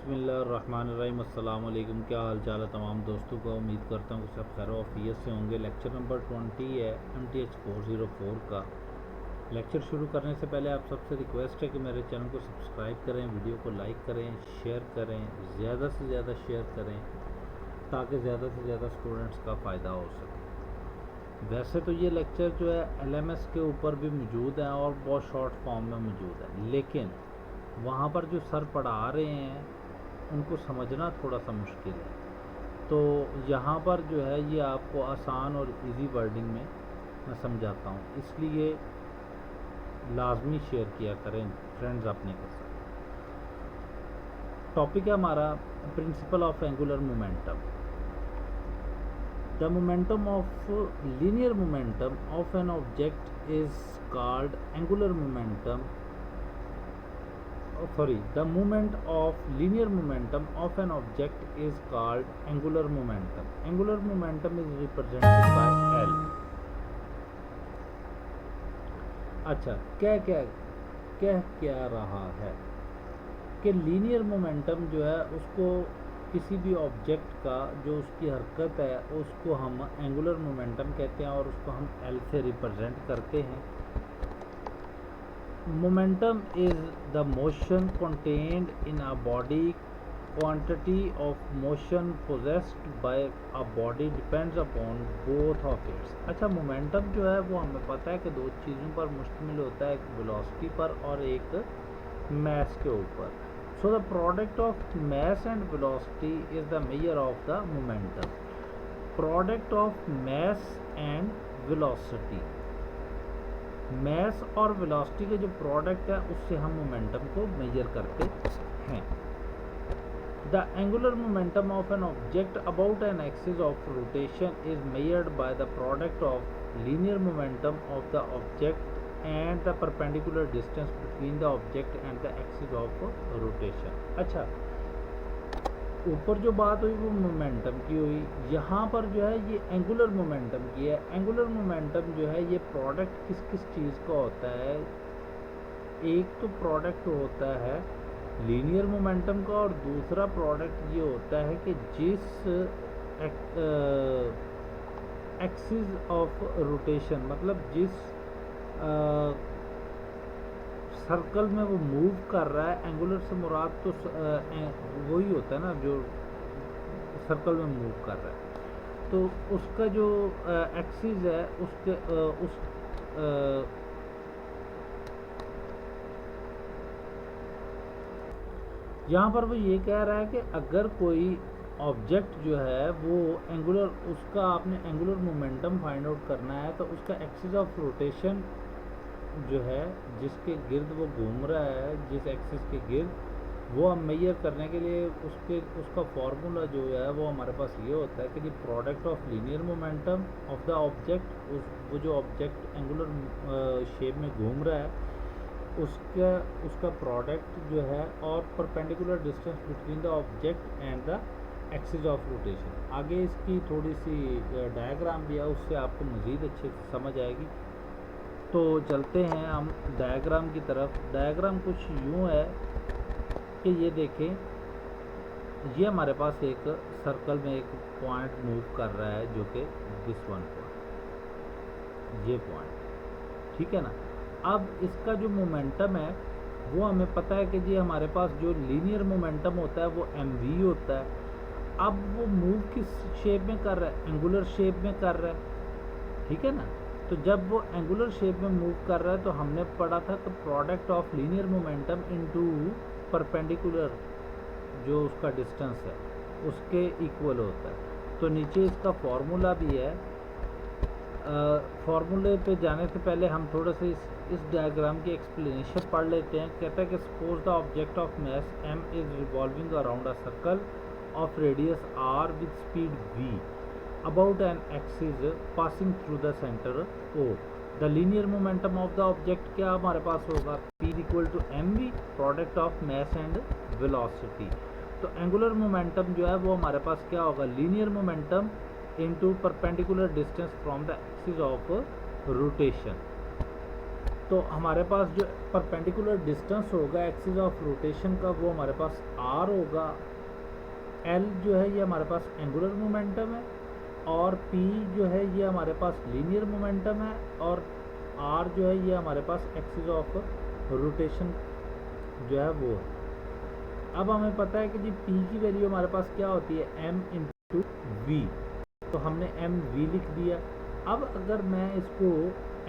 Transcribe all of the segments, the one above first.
बिस्मिल्लाहिर्रहमानिर्रहीम। अस्सलाम वालेकुम। क्या हाल चाल है तमाम दोस्तों का। उम्मीद करता हूँ कि सब खैर ऑफियत से होंगे। लेक्चर नंबर 20 है MTH 404 का। लेक्चर शुरू करने से पहले आप सबसे रिक्वेस्ट है कि मेरे चैनल को सब्सक्राइब करें, वीडियो को लाइक करें, शेयर करें, ज़्यादा से ज़्यादा शेयर करें ताकि ज़्यादा से ज़्यादा स्टूडेंट्स का फ़ायदा हो सके। वैसे तो ये लेक्चर जो है LMS के ऊपर भी मौजूद है और बहुत शॉर्ट फॉर्म में मौजूद है, लेकिन वहाँ पर जो सर पढ़ा रहे हैं उनको समझना थोड़ा सा मुश्किल है। तो यहाँ पर जो है ये आपको आसान और इजी वर्डिंग में मैं समझाता हूँ, इसलिए लाजमी शेयर किया करें फ्रेंड्स अपने के साथ। टॉपिक है हमारा principle of angular momentum. The momentum of linear momentum of an object is called angular momentum. The movement of linear momentum of an object is called angular momentum. Angular momentum is represented by L. अच्छा, क्या रहा है कि linear momentum जो है उसको किसी भी ऑब्जेक्ट का जो उसकी हरकत है उसको हम एंगुलर मोमेंटम कहते हैं और उसको हम L से रिप्रेजेंट करते हैं। Momentum is the motion contained in a body. Quantity of motion possessed by a body depends upon both of its. अच्छा, मोमेंटम जो है वो हमें पता है कि दो चीज़ों पर मुश्तमिल होता है, एक वेलोसिटी पर और एक मास के ऊपर। So the product of mass and velocity is the measure of the momentum. Product of mass and velocity, mass और वेलोसिटी के जो प्रोडक्ट है उससे हम मोमेंटम को मेजर करते हैं। The angular momentum of an object about an axis of rotation is measured by the product of linear momentum of the object and the perpendicular distance between the object and the axis of rotation. अच्छा, ऊपर जो बात हुई वो momentum की हुई, यहाँ पर जो है ये एंगुलर मोमेंटम की है। एंगुलर मोमेंटम जो है ये प्रोडक्ट किस किस चीज़ का होता है। एक तो प्रोडक्ट होता है लीनियर मोमेंटम का और दूसरा प्रोडक्ट ये होता है कि जिस एक्सिस ऑफ रोटेशन, मतलब जिस सर्कल में वो मूव कर रहा है। एंगुलर से मुराद तो वही होता है ना जो सर्कल में मूव कर रहा है, तो उसका जो एक्सिस है उसके उस यहाँ पर वो ये कह रहा है कि अगर कोई ऑब्जेक्ट जो है वो एंगुलर, उसका आपने एंगुलर मोमेंटम फाइंड आउट करना है तो उसका एक्सिस ऑफ रोटेशन जो है जिसके गिर्द वो घूम रहा है, जिस एक्सिस के गिर्द, वो हम मेजर करने के लिए उसका फार्मूला जो है वो हमारे पास ये होता है कि जी product of linear momentum of the object, वो जो ऑब्जेक्ट एंगुलर शेप में घूम रहा है उसका प्रोडक्ट जो है और perpendicular distance between the object and the axis of rotation. आगे इसकी थोड़ी सी डायग्राम भी है, उससे आपको मज़ीद अच्छे से समझ आएगी। तो चलते हैं हम डायग्राम की तरफ। डायग्राम कुछ यूँ है कि ये देखें, ये हमारे पास एक सर्कल में एक पॉइंट मूव कर रहा है जो कि दिस वन पॉइंट, ये पॉइंट, ठीक है ना। अब इसका जो मोमेंटम है वो हमें पता है कि जी हमारे पास जो लीनियर मोमेंटम होता है वो mv होता है। अब वो मूव किस शेप में कर रहा है, एंगुलर शेप में कर रहा है, ठीक है ना। तो जब वो एंगुलर शेप में मूव कर रहा है तो हमने पढ़ा था कि product of linear momentum into perpendicular जो उसका डिस्टेंस है उसके इक्वल होता है। तो नीचे इसका फार्मूला भी है। फार्मूले पे जाने से पहले हम थोड़ा सा इस डायग्राम की एक्सप्लेनेशन पढ़ लेते हैं। कहता है कि suppose the object of mass m is revolving around a circle of radius r with speed v about an axis passing through the center O. The linear momentum of the object क्या हमारे पास होगा, P equal to mv, product of mass and velocity. तो angular momentum जो है वो हमारे पास क्या होगा, linear momentum into perpendicular distance from the axis of rotation. तो हमारे पास जो परपेंडिकुलर डिस्टेंस होगा एक्सिस ऑफ रोटेशन का वो हमारे पास r होगा। l जो है ये हमारे पास एंगुलर मोमेंटम है, और p जो है ये हमारे पास लीनियर मोमेंटम है, और r जो है ये हमारे पास एक्सिस ऑफ रोटेशन जो है वो है। अब हमें पता है कि जी p की वैल्यू हमारे पास क्या होती है, m इंटू वी, तो हमने m v लिख दिया। अब अगर मैं इसको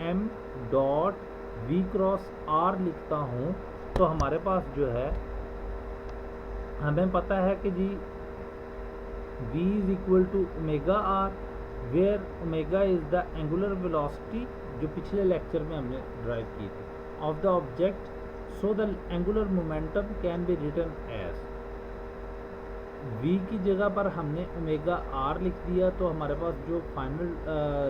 m dot v cross r लिखता हूँ तो हमारे पास जो है हमें पता है कि जी v is equal to omega r, where omega is the angular velocity जो पिछले लेक्चर में हमने ड्राइव की थी of the object, so the angular momentum can be written as, v की जगह पर हमने ओमेगा r लिख दिया, तो हमारे पास जो फाइनल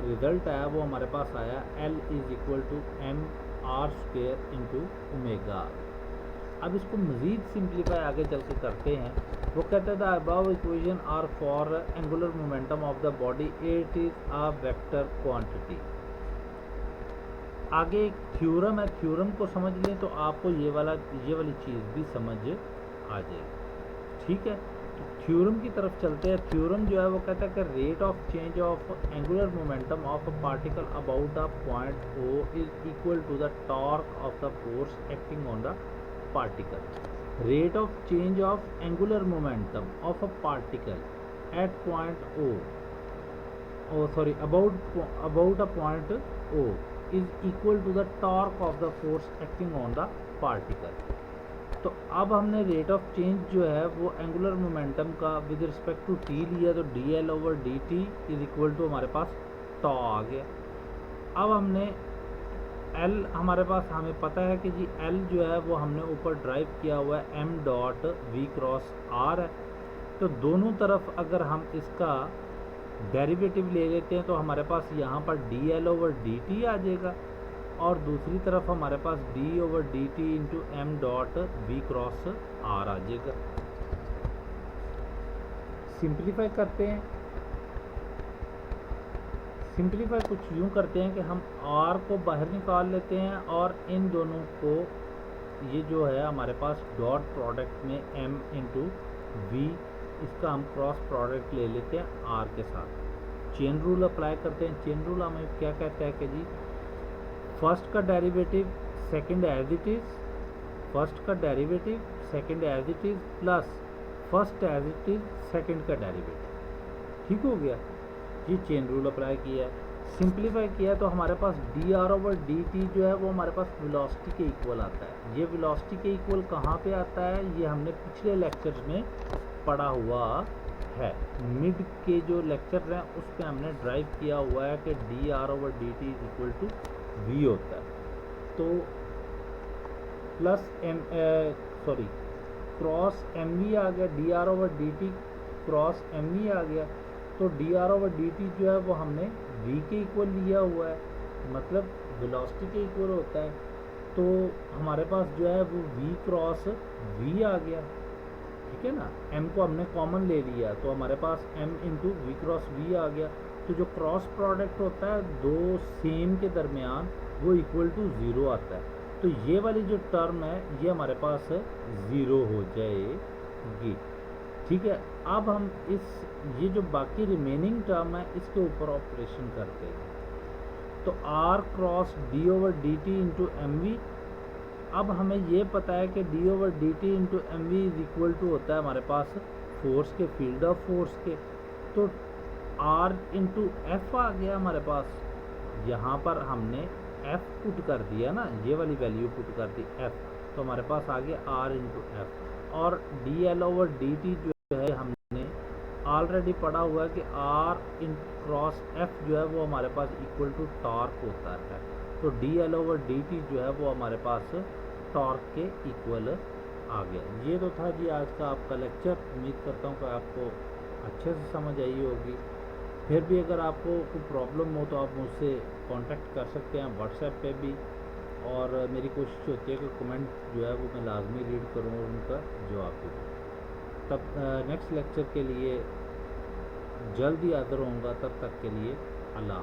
रिजल्ट आया वो हमारे पास आया l is equal to m r square into omega. अब इसको मज़ीद सिंप्लीफाई आगे चल के करते हैं। वो कहते हैं the above equation are for angular momentum of the body, it is a vector quantity. आगे एक थ्योरम है, थ्योरम को समझ लें तो आपको ये वाली चीज़ भी समझ आ जाएगी। ठीक है, तो थ्योरम की तरफ चलते हैं। थ्योरम जो है वो कहता है कि rate of change of angular momentum of a particle about the point O is equal to the torque of the force acting on the particle। rate of change of angular momentum of a particle at point about a point O is equal to the torque of the force acting on the particle। तो अब हमने rate of change जो है वो angular momentum का with respect to T लिया, तो dl over dt is equal to हमारे पास टॉ आ गया। अब हमने L हमारे पास हमें पता है कि जी L जो है वो हमने ऊपर ड्राइव किया हुआ है m dot v cross r है, तो दोनों तरफ अगर हम इसका डेरिवेटिव ले लेते हैं तो हमारे पास यहाँ पर dl ओवर dt आ जाएगा, और दूसरी तरफ हमारे पास d over dt into m dot v cross r आ जाएगा। सिंप्लीफाई करते हैं। सिंप्लीफाई कुछ यूँ करते हैं कि हम r को बाहर निकाल लेते हैं और इन दोनों को ये जो है हमारे पास डॉट प्रोडक्ट में m इंटू वी, इसका हम क्रॉस प्रोडक्ट ले लेते हैं r के साथ। चेन रूल अप्लाई करते हैं। चेन रूल हमें क्या कहता है कि जी फर्स्ट का derivative second as it is, first का derivative second as it is plus first as it is second का डेरिवेटिव। ठीक हो गया, ये चेन रूल अप्लाई किया है। सिंप्लीफाई किया तो हमारे पास D R over D T जो है वो हमारे पास वेलोसिटी के इक्वल आता है। ये वेलोसिटी के इक्वल कहाँ पे आता है, ये हमने पिछले लेक्चर्स में पढ़ा हुआ है। मिड के जो लेक्चर हैं उस पर हमने ड्राइव किया हुआ है कि D R over D T is equal to V होता है। तो प्लस क्रॉस एम वी आ गया, D R over D T cross M V आ गया, तो D R over D T जो है वो हमने v के इक्वल लिया हुआ है, मतलब वेलोसिटी के इक्वल होता है। तो हमारे पास जो है वो v क्रॉस v आ गया। ठीक है ना, m को हमने कॉमन ले लिया तो हमारे पास m into v cross v आ गया। तो जो क्रॉस प्रोडक्ट होता है दो सेम के दरमियान वो इक्वल टू ज़ीरो आता है। तो ये वाली जो टर्म है ये हमारे पास ज़ीरो हो जाएगी। ठीक है, अब हम ये जो बाकी रिमेनिंग टर्म है इसके ऊपर ऑपरेशन करते हैं। तो r cross D over D T into M V, अब हमें ये पता है कि D over D T into M V is equal to होता है हमारे पास फोर्स के, फील्ड ऑफ फोर्स के। तो r इंटू एफ आ गया हमारे पास, यहाँ पर हमने f पुट कर दिया ना, ये वाली वैल्यू पुट कर दी f, तो हमारे पास आ गया r इंटू एफ। और D L over D T जो है हमने ऑलरेडी पढ़ा हुआ है कि r इन क्रॉस f जो है वो हमारे पास इक्वल टू टॉर्क होता है। तो D L over D T जो है वो हमारे पास टॉर्क के इक्वल आ गया। ये तो था जी आज का आपका लेक्चर। उम्मीद करता हूँ कि आपको अच्छे से समझ आई होगी। फिर भी अगर आपको कोई प्रॉब्लम हो तो आप मुझसे कांटेक्ट कर सकते हैं व्हाट्सएप पे भी, और मेरी कोशिश होती है कि कमेंट जो है वो मैं लाजमी रीड करूँ और उनका जवाब दूँ। तब नेक्स्ट लेक्चर के लिए जल्द ही हाज़िर होऊंगा, तब तक के लिए अल्लाह।